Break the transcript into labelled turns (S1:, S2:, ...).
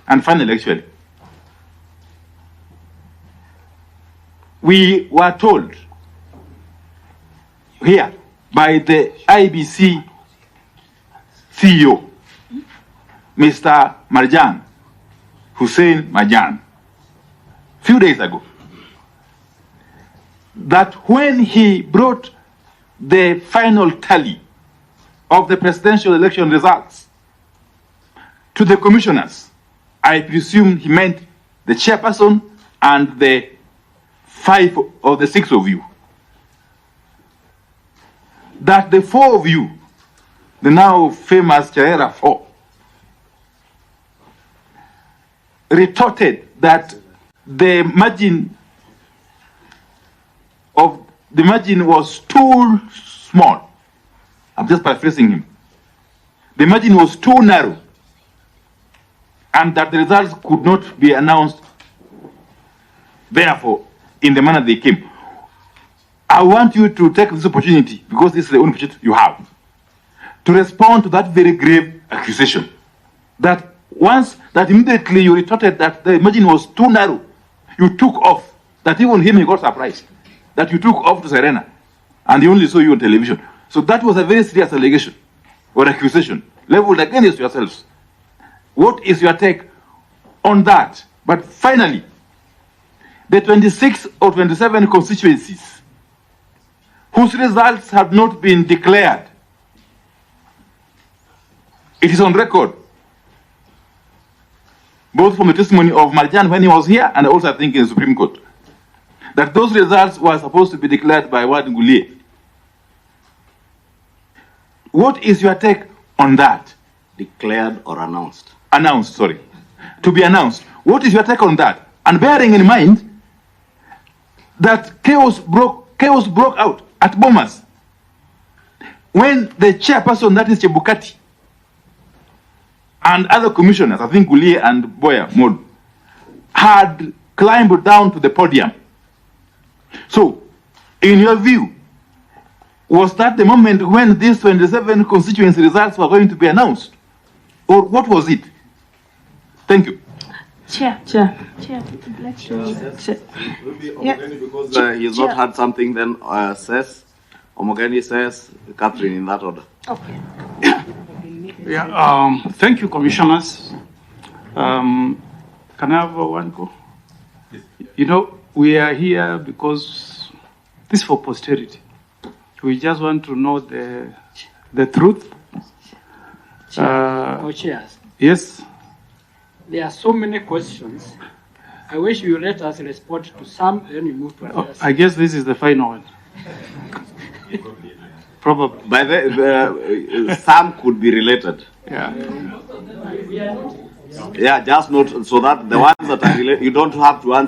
S1: And finally, actually, we were told here by the Iebc CEO, Mr. Marjan, Hussein Marjan, few days ago, that when he brought the final tally of the presidential election results to the commissioners, I presume he meant the chairperson and the 5 or the 6 of you, that the 4 of you, the now famous Chaera 4, retorted that the margin was too small. I'm just paraphrasing him. The margin was too narrow, and that the results could not be announced, therefore, in the manner they came. I want you to take this opportunity, because this is the only opportunity you have, to respond to that very grave accusation. That immediately you retorted that the margin was too narrow, you took off, that even him, he got surprised, that you took off to Serena, and he only saw you on television. So that was a very serious allegation, or accusation, leveled against yourselves. What is your take on that? But finally, the 26 or 27 constituencies whose results have not been declared, it is on record, both from the testimony of Marjan when he was here, and also I think in the Supreme Court, that those results were supposed to be declared by Wandayi. What is your take on that?
S2: Declared or announced?
S1: Announced, sorry. To be announced. What is your take on that? And bearing in mind that chaos broke out at Bomas when the chairperson, that is Chebukati, and other commissioners, I think Gulie and Boya Mod, had climbed down to the podium. So, in your view, was that the moment when these 27 constituency results were going to be announced? Or what was it? Thank you.
S3: Chair. Let you.
S2: Yeah. Because he has not had something, then says, Omogeni says, Catherine, in that order.
S3: Okay.
S4: Yeah, thank you, commissioners. Can I have one go? You know, we are here because this is for posterity. We just want to know the truth.
S5: Co-chairs.
S4: Yes.
S5: There are so many questions. I wish you let us respond to some, then we move to others.
S4: I guess this is the final one. Probably.
S2: By the some could be related.
S4: Yeah.
S2: Yeah, just not so that the ones that are related, you don't have to answer.